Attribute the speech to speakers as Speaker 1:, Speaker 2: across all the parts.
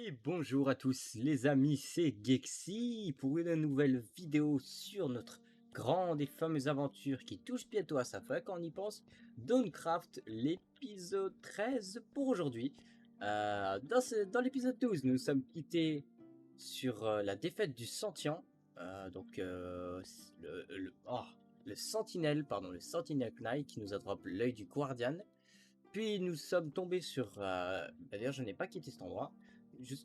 Speaker 1: Et bonjour à tous les amis, c'est Gexy pour une nouvelle vidéo sur notre grande et fameuse aventure qui touche bientôt à sa fin quand on y pense, Dawncraft, l'épisode 13 pour aujourd'hui. Dans l'épisode 12, nous nous sommes quittés sur la défaite du Sentient, le Sentinelle, pardon, le Sentinel Knight qui nous a drop l'œil du Guardian. Puis nous sommes tombés sur... D'ailleurs, je n'ai pas quitté cet endroit.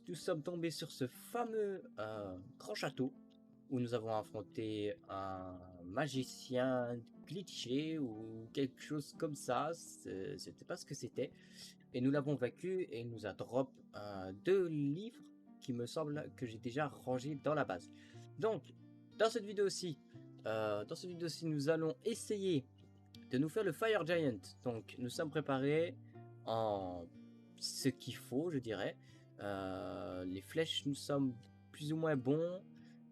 Speaker 1: Nous sommes tombés sur ce fameux grand château où nous avons affronté un magicien glitché ou quelque chose comme ça. C'était pas ce que c'était. Et nous l'avons vaincu et il nous a drop deux livres qui me semble que j'ai déjà rangés dans la base. Donc, dans cette vidéo-ci, nous allons essayer de nous faire le Fire Giant. Donc nous sommes préparés en ce qu'il faut, je dirais. Les flèches, nous sommes plus ou moins bons.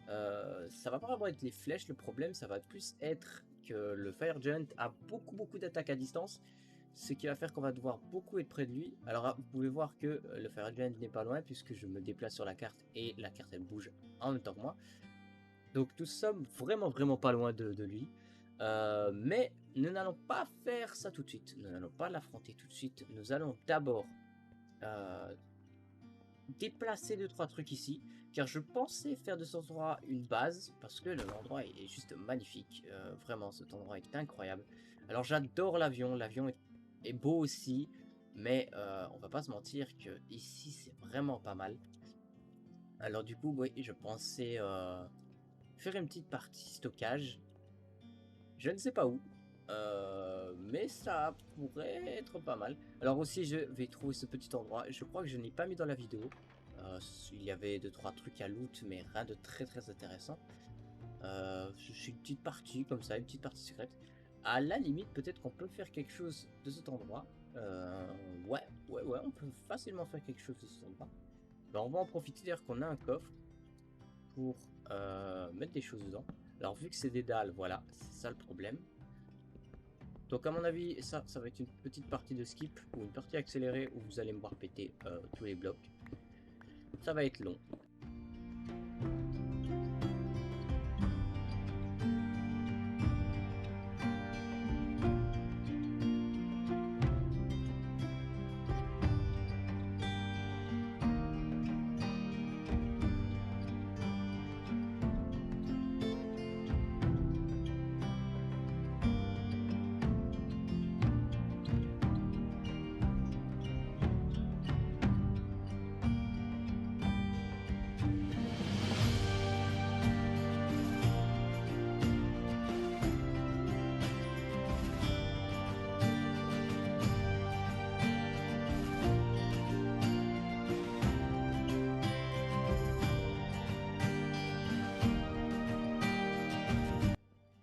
Speaker 1: Ça va pas vraiment être les flèches le problème, ça va plus être que le Fire Giant a beaucoup d'attaques à distance, ce qui va faire qu'on va devoir beaucoup être près de lui. Alors vous pouvez voir que le Fire Giant n'est pas loin puisque je me déplace sur la carte et la carte elle bouge en même temps que moi. Donc nous sommes vraiment pas loin de lui. Mais nous n'allons pas faire ça tout de suite. Nous n'allons pas l'affronter tout de suite. Nous allons d'abord euh, déplacer 2-3 trucs ici. Car je pensais faire de cet endroit une base. Parce que l'endroit est juste magnifique. Vraiment, cet endroit est incroyable. Alors j'adore l'avion. L'avion est beau aussi. Mais on va pas se mentir que ici c'est vraiment pas mal. Alors du coup, oui, je pensais faire une petite partie stockage. Je ne sais pas où, mais ça pourrait être pas mal. Alors aussi, je vais trouver ce petit endroit. Je crois que je n'ai pas mis dans la vidéo. Il y avait 2-3 trucs à loot, mais rien de très intéressant. Je suis une petite partie comme ça, une petite partie secrète. À la limite, peut-être qu'on peut faire quelque chose de cet endroit. Ouais, on peut facilement faire quelque chose de cet endroit. Ben, on va en profiter d'ailleurs qu'on a un coffre pour mettre des choses dedans. Alors vu que c'est des dalles, voilà, c'est ça le problème. Donc à mon avis, ça va être une petite partie de skip ou une partie accélérée où vous allez me voir péter tous les blocs. Ça va être long.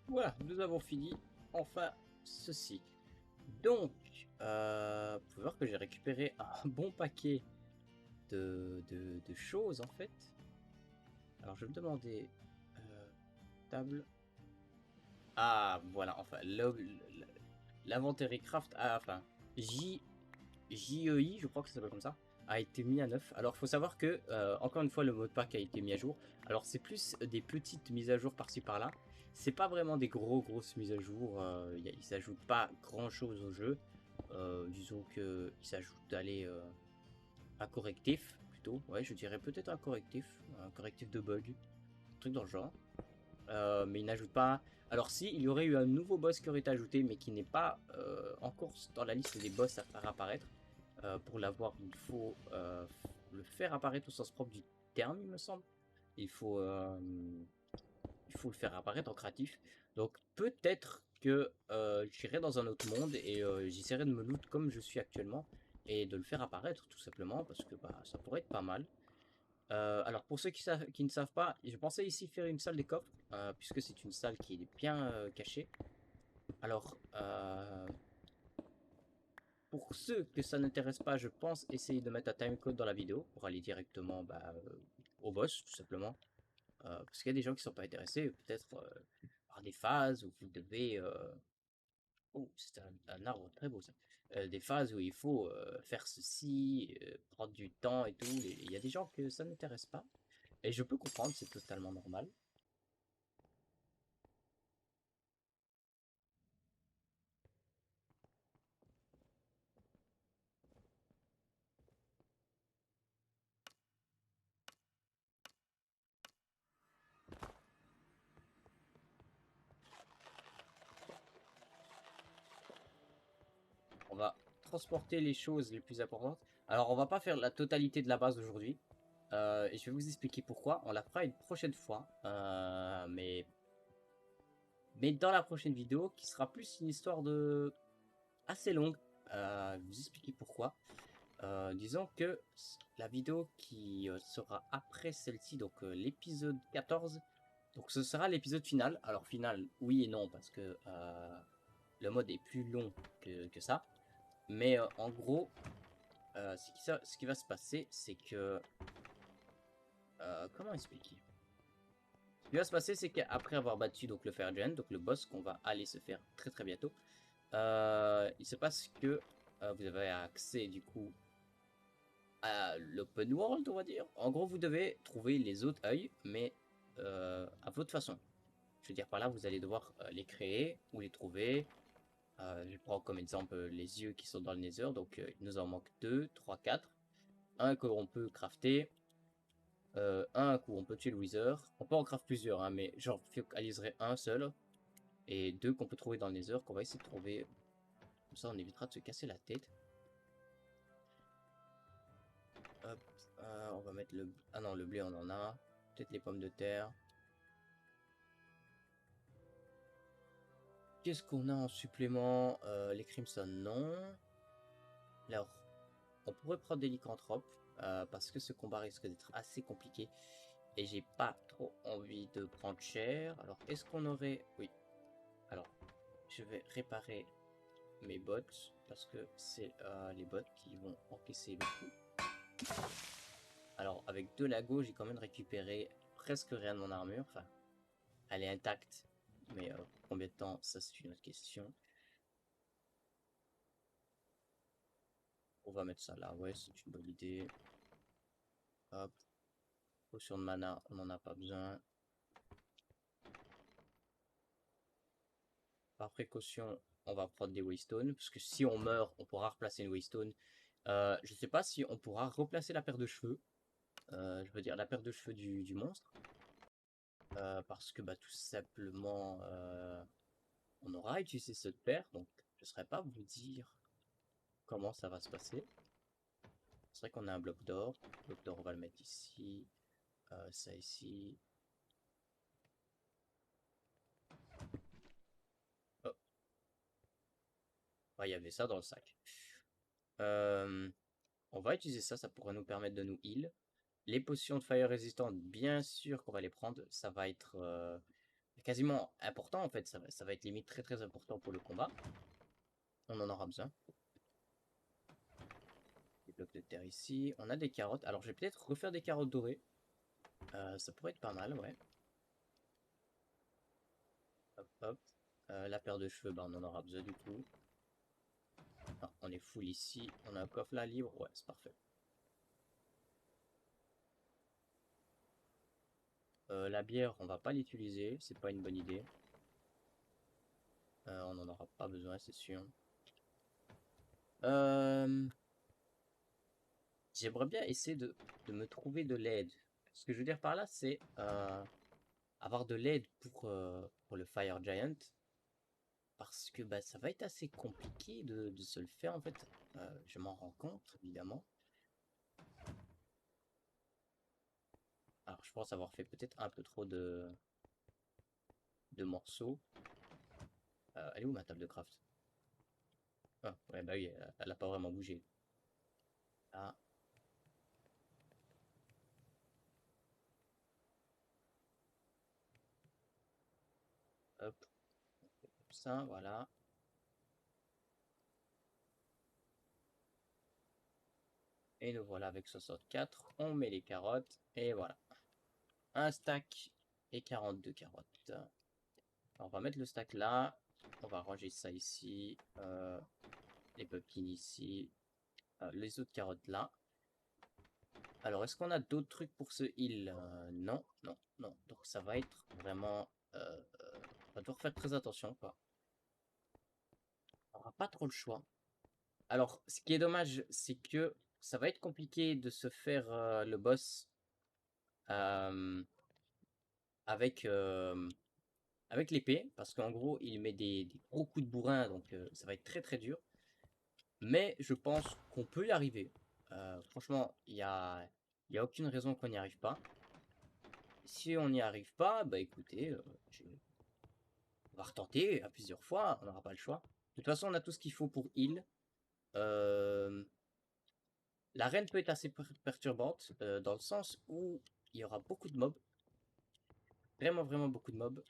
Speaker 1: Voilà, nous avons fini enfin ceci. Donc, vous pouvez voir que j'ai récupéré un bon paquet de choses en fait. Alors je vais me demander, table. Ah voilà, enfin l'inventaire craft, enfin J JEI, je crois que ça s'appelle comme ça, a été mis à neuf. Alors, faut savoir que, encore une fois, le mot de pack a été mis à jour. Alors, c'est plus des petites mises à jour par-ci par-là. C'est pas vraiment des grosses mises à jour. Il s'ajoute pas grand-chose au jeu. Disons que il s'ajoute d'aller un correctif, plutôt. Ouais, je dirais peut-être un correctif de bug, un truc dans le genre. Mais il n'ajoute pas. Alors si, il y aurait eu un nouveau boss qui aurait été ajouté, mais qui n'est pas encore dans la liste des boss à faire apparaître. Pour l'avoir, il faut le faire apparaître au sens propre du terme, il me semble. Il faut, euh, il faut le faire apparaître en créatif. Donc peut-être que j'irai dans un autre monde et j'essaierai de me loot comme je suis actuellement et de le faire apparaître tout simplement parce que bah, ça pourrait être pas mal. Alors pour ceux qui ne savent pas, je pensais ici faire une salle des coffres puisque c'est une salle qui est bien cachée. Alors pour ceux que ça n'intéresse pas, je pense essayer de mettre un timecode dans la vidéo pour aller directement au boss, tout simplement. Parce qu'il y a des gens qui ne sont pas intéressés, peut-être par des phases où vous devez... Oh, c'est un arbre très beau ça. des phases où il faut faire ceci, prendre du temps et tout. Et il y a des gens que ça n'intéresse pas. Et je peux comprendre, c'est totalement normal. On va transporter les choses les plus importantes. Alors, on va pas faire la totalité de la base aujourd'hui. Et je vais vous expliquer pourquoi. On la fera une prochaine fois. Mais dans la prochaine vidéo, qui sera plus une histoire de assez longue. Je vais vous expliquer pourquoi. Disons que la vidéo qui sera après celle-ci, donc l'épisode 14, donc ce sera l'épisode final. Alors final, oui et non, parce que le mode est plus long que ça. Mais en gros, ce qui va se passer, c'est que... comment expliquer? Ce qui va se passer, c'est qu'après avoir battu donc, le Fire Giant, donc le boss qu'on va aller se faire très très bientôt, il se passe que vous avez accès du coup à l'open world, on va dire. En gros, vous devez trouver les autres œils, mais à votre façon. Je veux dire, par là, vous allez devoir les créer ou les trouver. Je prends comme exemple les yeux qui sont dans le Nether. Donc, il nous en manque 2, 3, 4. Un qu'on peut crafter. Un coup, on peut tuer le Wither. On peut en craft plusieurs, hein, mais j'en focaliserai un seul. Et 2 qu'on peut trouver dans le Nether, qu'on va essayer de trouver. Comme ça, on évitera de se casser la tête. Hop, on va mettre le... Ah non, le blé, on en a. Peut-être les pommes de terre. Qu'est-ce qu'on a en supplément? Les Crimson, non. Alors, on pourrait prendre des lycanthropes. Parce que ce combat risque d'être assez compliqué. Et j'ai pas trop envie de prendre cher. Alors, est-ce qu'on aurait... Oui. Alors, je vais réparer mes bottes. Parce que c'est les bottes qui vont encaisser le coup. Alors, avec 2 lagos, j'ai quand même récupéré presque rien de mon armure. Enfin, elle est intacte. Mais combien de temps, ça c'est une autre question. On va mettre ça là, ouais, c'est une bonne idée. Hop, potion de mana, on n'en a pas besoin. Par précaution, on va prendre des waystones, parce que si on meurt, on pourra replacer une waystone. Je sais pas si on pourra replacer la paire de cheveux. Je veux dire la paire de cheveux du monstre. Parce que bah tout simplement, on aura utilisé cette paire, donc je ne saurais pas vous dire comment ça va se passer. C'est vrai qu'on a un bloc d'or. Bloc d'or, on va le mettre ici. Ça ici. Oh, il y avait ça dans le sac. On va utiliser ça, ça pourrait nous permettre de nous heal. Les potions de fire résistantes, bien sûr qu'on va les prendre. Ça va être quasiment important en fait. Ça va être limite très très important pour le combat. On en aura besoin. Des blocs de terre ici. On a des carottes. Alors je vais peut-être refaire des carottes dorées. Ça pourrait être pas mal, ouais. Hop, hop. La paire de cheveux, bah, on en aura besoin du coup. Ah, on est full ici. On a un coffre là libre. Ouais, c'est parfait. La bière, on va pas l'utiliser. C'est pas une bonne idée. On n'en aura pas besoin, c'est sûr. J'aimerais bien essayer de me trouver de l'aide. Ce que je veux dire par là, c'est avoir de l'aide pour le Fire Giant. Parce que bah, ça va être assez compliqué de se le faire en fait. Je m'en rends compte, évidemment. Alors je pense avoir fait peut-être un peu trop de morceaux. Elle est où ma table de craft? Ah, ouais, bah oui, elle a pas vraiment bougé. Là, hop, comme ça, voilà. Et nous voilà avec 64. On met les carottes. Et voilà. Un stack et 42 carottes. Alors, on va mettre le stack là. On va ranger ça ici. Les pumpkins ici. Les autres carottes là. Alors, est-ce qu'on a d'autres trucs pour ce heal? Non, non, non. Donc, ça va être vraiment... on va devoir faire très attention, quoi. On n'aura pas trop le choix. Alors, ce qui est dommage, c'est que ça va être compliqué de se faire le boss euh, avec, avec l'épée. Parce qu'en gros, il met des gros coups de bourrin, donc ça va être très très dur. Mais je pense qu'on peut y arriver. Franchement, il y a aucune raison qu'on n'y arrive pas. Si on n'y arrive pas, bah écoutez, on va retenter à plusieurs fois, on n'aura pas le choix. De toute façon, on a tout ce qu'il faut pour heal. Euh, la reine peut être assez perturbante, dans le sens où il y aura beaucoup de mobs. Vraiment, vraiment beaucoup de mobs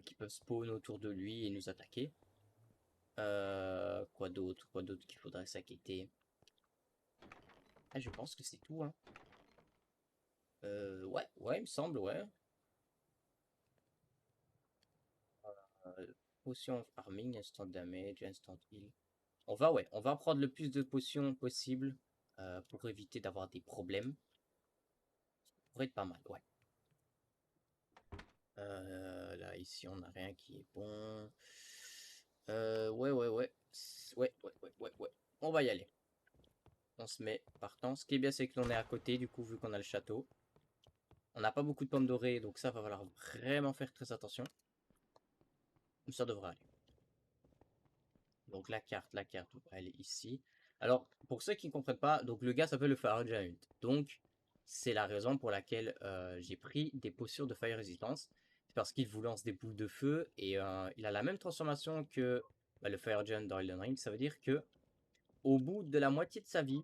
Speaker 1: qui peuvent spawn autour de lui et nous attaquer. Quoi d'autre? Quoi d'autre qu'il faudrait s'inquiéter? Ah, je pense que c'est tout, hein. Ouais, ouais, il me semble, ouais. Euh, Potion of Arming, instant damage, instant heal. Ouais, on va prendre le plus de potions possible pour éviter d'avoir des problèmes. Ça pourrait être pas mal, ouais. Là, ici, on n'a rien qui est bon. Ouais, ouais, ouais. Ouais, ouais, ouais, ouais, ouais. On va y aller. On se met partant. Ce qui est bien, c'est que l'on est à côté, du coup, vu qu'on a le château. On n'a pas beaucoup de pommes dorées, donc ça va falloir vraiment faire très attention. Ça devrait aller. Donc la carte, elle est ici. Alors, pour ceux qui ne comprennent pas, donc le gars s'appelle le Fire Giant. Donc, c'est la raison pour laquelle j'ai pris des potions de Fire Resistance. C'est parce qu'il vous lance des boules de feu et il a la même transformation que le Fire Giant dans Elden Ring. Ça veut dire que au bout de la moitié de sa vie,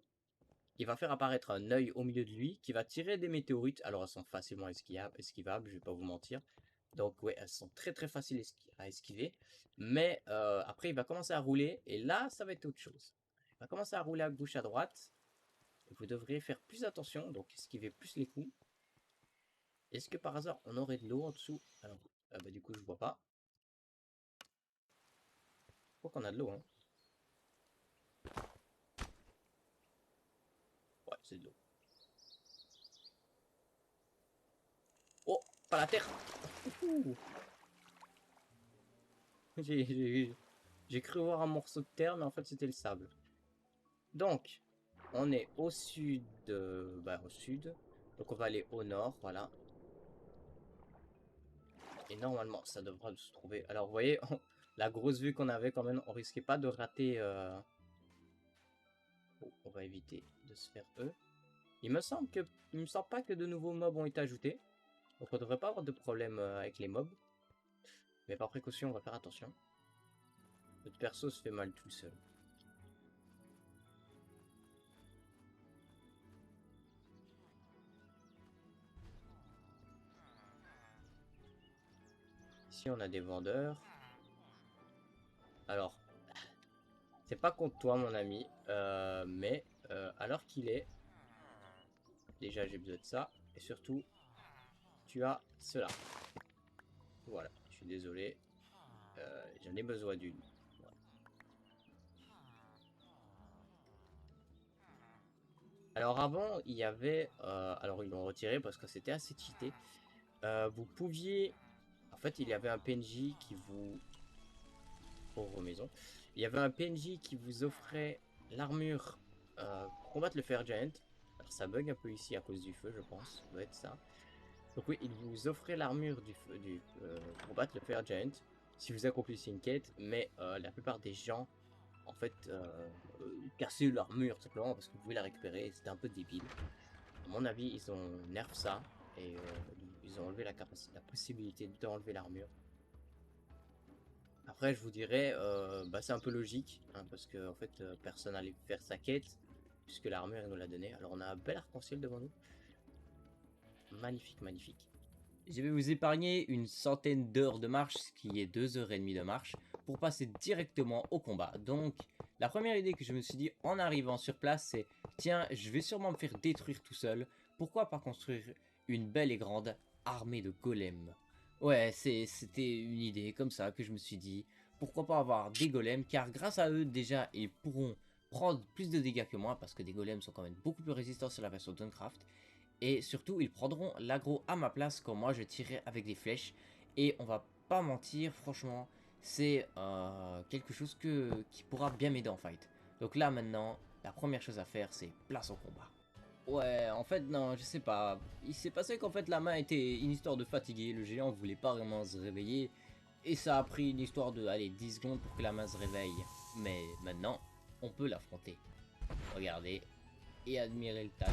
Speaker 1: il va faire apparaître un œil au milieu de lui qui va tirer des météorites. Alors, elles sont facilement esquivables, je vais pas vous mentir. Donc, ouais, elles sont très très faciles à esquiver. Mais après, il va commencer à rouler. Et là, ça va être autre chose. Il va commencer à rouler à gauche, à droite. Vous devriez faire plus attention. Donc, esquiver plus les coups. Est-ce que par hasard, on aurait de l'eau en dessous? Alors, bah, du coup, je vois pas. Je crois qu'on a de l'eau, hein. Ouais, c'est de l'eau. Oh, pas la terre! J'ai cru voir un morceau de terre, mais en fait, c'était le sable. Donc, on est au sud, bah, au sud. Donc on va aller au nord, voilà. Et normalement, ça devra se trouver. Alors, vous voyez, la grosse vue qu'on avait quand même, on risquait pas de rater. Oh, on va éviter de se faire eux. Il me semble pas que de nouveaux mobs ont été ajoutés. Donc on devrait pas avoir de problème avec les mobs. Mais par précaution, on va faire attention. Notre perso se fait mal tout seul. Ici, on a des vendeurs. Alors, c'est pas contre toi, mon ami, mais alors qu'il est, déjà j'ai besoin de ça, et surtout, tu as cela. Voilà, je suis désolé, j'en ai besoin d'une. Voilà. Alors avant, il y avait, alors ils l'ont retiré parce que c'était assez cheaté. Vous pouviez, en fait, il y avait un PNJ qui vous, pauvre maison, il y avait un PNJ qui vous offrait l'armure pour combattre le Fair Giant. Alors ça bug un peu ici à cause du feu, je pense, ça doit être ça. Donc oui, il vous offrait l'armure pour battre le Fair Giant si vous accomplissez une quête, mais la plupart des gens, en fait, cassaient l'armure simplement parce que vous pouvez la récupérer, c'était un peu débile. À mon avis, ils ont nerf ça, et ils ont enlevé la possibilité d'enlever l'armure. Après, je vous dirais, bah, c'est un peu logique, hein, parce que en fait, personne n'allait faire sa quête, puisque l'armure nous l'a donné. Alors on a un bel arc-en-ciel devant nous. Magnifique, magnifique. Je vais vous épargner une centaine d'heures de marche, ce qui est 2 heures et demie de marche, pour passer directement au combat. Donc, la première idée que je me suis dit en arrivant sur place, c'est tiens, je vais sûrement me faire détruire tout seul. Pourquoi pas construire une belle et grande armée de golems? Ouais, c'était une idée comme ça que je me suis dit. pourquoi pas avoir des golems, car grâce à eux, déjà, ils pourront prendre plus de dégâts que moi, parce que des golems sont quand même beaucoup plus résistants sur la version Duncraft. Et surtout, ils prendront l'aggro à ma place quand moi je tirerai avec des flèches. Et on va pas mentir, franchement, c'est quelque chose qui pourra bien m'aider en fight. Donc là maintenant, la première chose à faire, c'est place au combat. Ouais, en fait, non, je sais pas. Il s'est passé qu'en fait, la main était une histoire de fatigué. Le géant voulait pas vraiment se réveiller. Et ça a pris une histoire de, allez, 10 secondes pour que la main se réveille. Mais maintenant, on peut l'affronter. Regardez et admirez le talent.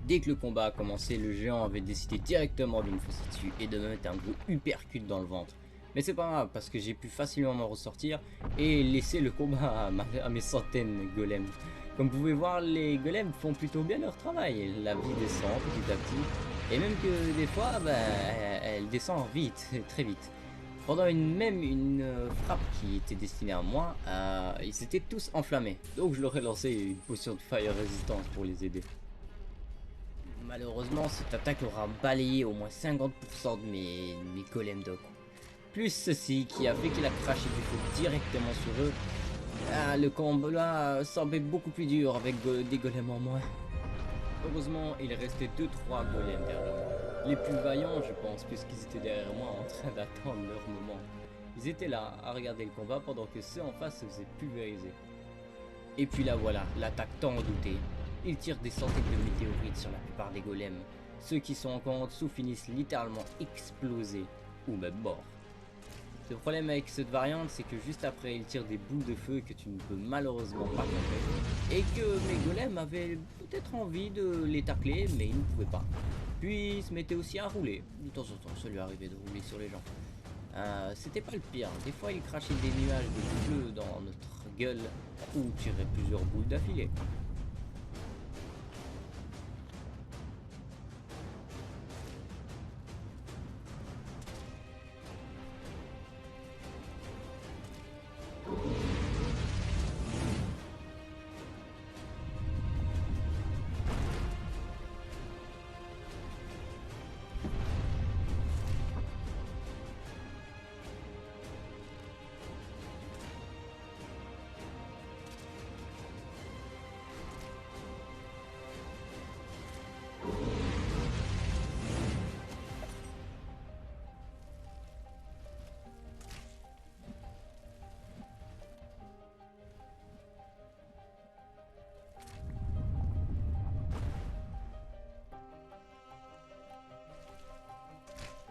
Speaker 1: Dès que le combat a commencé, le géant avait décidé directement de me foncer dessus et de me mettre un gros uppercut dans le ventre. Mais c'est pas grave parce que j'ai pu facilement m'en ressortir et laisser le combat à mes centaines de golems. Comme vous pouvez voir, les golems font plutôt bien leur travail. La vie descend petit à petit et même que des fois, elle descend vite, très vite. Pendant une frappe qui était destinée à moi, ils étaient tous enflammés. Donc je leur ai lancé une potion de fire résistance pour les aider. Malheureusement, cette attaque aura balayé au moins 50% de mes golems d'eau. Plus ceci qui a fait qu'il a craché du feu directement sur eux. Le combat semblait beaucoup plus dur avec des golems en moins. Heureusement, il restait 2-3 golems derrière moi. Les plus vaillants, je pense, puisqu'ils étaient derrière moi en train d'attendre leur moment. Ils étaient là à regarder le combat pendant que ceux en face se faisaient pulvériser. Et puis là voilà, l'attaque tant redoutée. Il tire des centaines de météorites sur la plupart des golems. Ceux qui sont encore en dessous finissent littéralement explosés ou même morts. Le problème avec cette variante, c'est que juste après, il tire des boules de feu que tu ne peux malheureusement pas contrer. Et que mes golems avaient peut-être envie de les tacler, mais ils ne pouvaient pas. Puis il se mettait aussi à rouler. De temps en temps, ça lui arrivait de rouler sur les gens. C'était pas le pire. Des fois, il crachait des nuages de feu dans notre gueule ou tirait plusieurs boules d'affilée.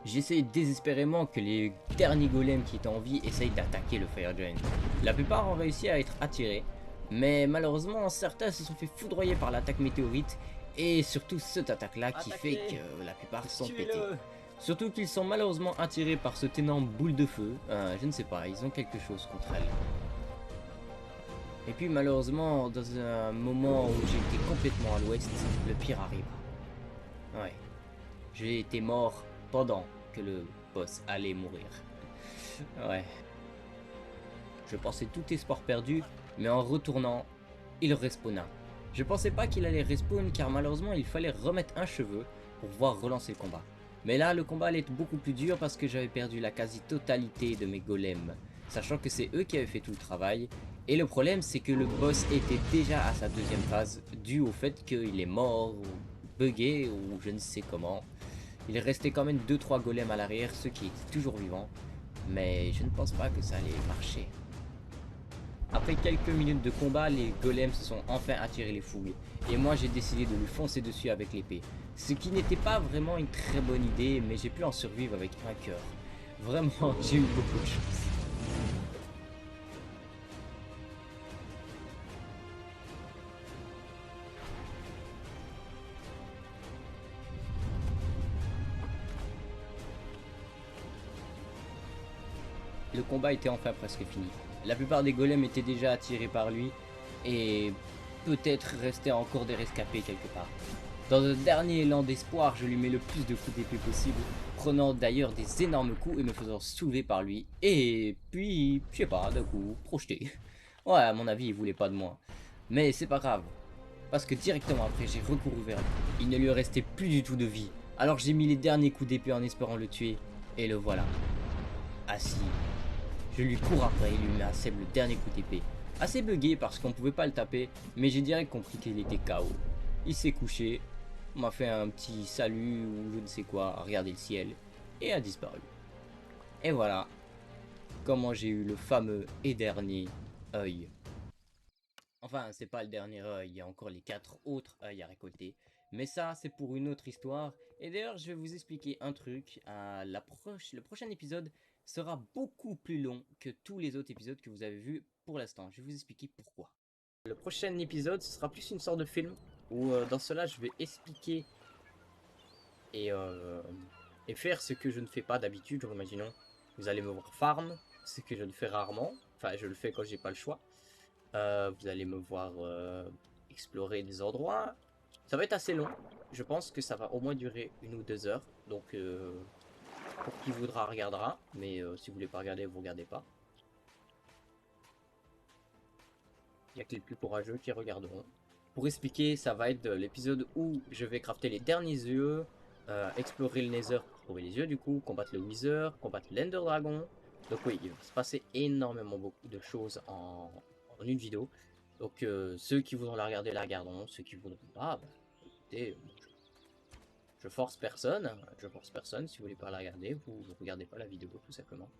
Speaker 1: J'essaye désespérément que les derniers golems qui étaient en vie essayent d'attaquer le Fire Giant. La plupart ont réussi à être attirés, mais malheureusement certains se sont fait foudroyer par l'attaque météorite et surtout cette attaque là qui fait que la plupart sont pétés. Surtout qu'ils sont malheureusement attirés par ce énorme boule de feu, je ne sais pas, ils ont quelque chose contre elle. Et puis malheureusement dans un moment où j'étais complètement à l'ouest, le pire arrive. Ouais, j'ai été mort pendant que le boss allait mourir. Ouais. Je pensais tout espoir perdu, mais en retournant, il respawna. Je pensais pas qu'il allait respawn car malheureusement il fallait remettre un cheveu pour pouvoir relancer le combat. Mais là le combat allait être beaucoup plus dur parce que j'avais perdu la quasi-totalité de mes golems. Sachant que c'est eux qui avaient fait tout le travail. Et le problème c'est que le boss était déjà à sa deuxième phase dû au fait qu'il est mort ou bugué ou je ne sais comment. Il restait quand même 2-3 golems à l'arrière, ceux qui étaient toujours vivants. Mais je ne pense pas que ça allait marcher. Après quelques minutes de combat, les golems se sont enfin attirés les fouilles. Et moi j'ai décidé de lui foncer dessus avec l'épée. Ce qui n'était pas vraiment une très bonne idée, mais j'ai pu en survivre avec un cœur. Vraiment, j'ai eu beaucoup de chance. Le combat était enfin presque fini. La plupart des golems étaient déjà attirés par lui et peut-être restait encore des rescapés quelque part. Dans un dernier élan d'espoir, je lui mets le plus de coups d'épée possible, prenant d'ailleurs des énormes coups et me faisant soulever par lui. Et puis, je sais pas, d'un coup, projeté. Ouais, à mon avis, il voulait pas de moi. Mais c'est pas grave, parce que directement après, j'ai recouru vers lui. Il ne lui restait plus du tout de vie. Alors j'ai mis les derniers coups d'épée en espérant le tuer, et le voilà, assis. Je lui cours après et lui mets à Seb le dernier coup d'épée. Assez bugué parce qu'on pouvait pas le taper, mais j'ai direct compris qu'il était KO. Il s'est couché, m'a fait un petit salut ou je ne sais quoi, a regardé le ciel, et a disparu. Et voilà comment j'ai eu le fameux et dernier œil. Enfin, c'est pas le dernier œil, il y a encore les 4 autres œils à récolter. Mais ça, c'est pour une autre histoire. Et d'ailleurs, je vais vous expliquer un truc. Le prochain épisode sera beaucoup plus long que tous les autres épisodes que vous avez vus pour l'instant. Je vais vous expliquer pourquoi. Le prochain épisode, ce sera plus une sorte de film. Où dans cela, je vais expliquer et, euh, et faire ce que je ne fais pas d'habitude. Genre, imaginons, vous allez me voir farm, ce que je ne fais rarement. Enfin, je le fais quand j'ai pas le choix. Vous allez me voir explorer des endroits. Ça va être assez long. Je pense que ça va au moins durer 1 ou 2 heures. Donc, pour qui voudra, regardera. Mais si vous voulez pas regarder, vous regardez pas. Il y a que les plus courageux qui regarderont. Pour expliquer, ça va être l'épisode où je vais crafter les derniers yeux, explorer le Nether pour trouver les yeux du coup, combattre le Wither, combattre l'Ender Dragon. Donc oui, il va se passer énormément beaucoup de choses en une vidéo. Donc ceux qui voudront la regarder, la regarderont. Ceux qui voudront pas, bah, écoutez, je force personne. Je force personne. Si vous voulez pas la regarder, vous ne regardez pas la vidéo tout simplement.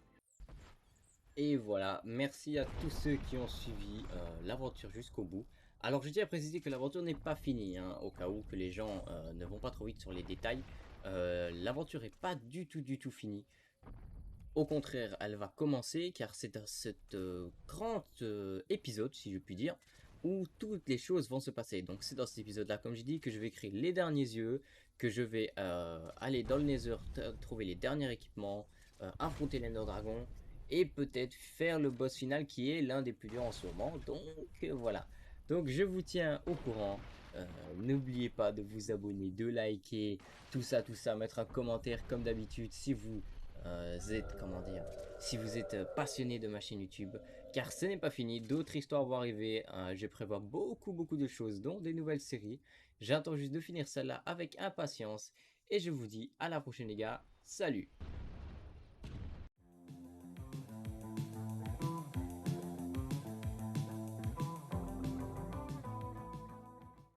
Speaker 1: Et voilà, merci à tous ceux qui ont suivi l'aventure jusqu'au bout. Alors je tiens à préciser que l'aventure n'est pas finie, hein, au cas où que les gens ne vont pas trop vite sur les détails. L'aventure n'est pas du tout finie. Au contraire, elle va commencer car c'est dans cet grand épisode, si je puis dire, où toutes les choses vont se passer. Donc c'est dans cet épisode-là, comme je dis, que je vais créer les derniers yeux, que je vais aller dans le Nether, trouver les derniers équipements, affronter l'Ender Dragon, et peut-être faire le boss final qui est l'un des plus durs en ce moment. Donc voilà. Donc je vous tiens au courant. N'oubliez pas de vous abonner, de liker, tout ça, mettre un commentaire comme d'habitude si vous êtes, comment dire, si vous êtes passionné de ma chaîne YouTube, car ce n'est pas fini, d'autres histoires vont arriver, je prévois beaucoup de choses, dont des nouvelles séries, j'attends juste de finir celle-là avec impatience, et je vous dis à la prochaine les gars, salut!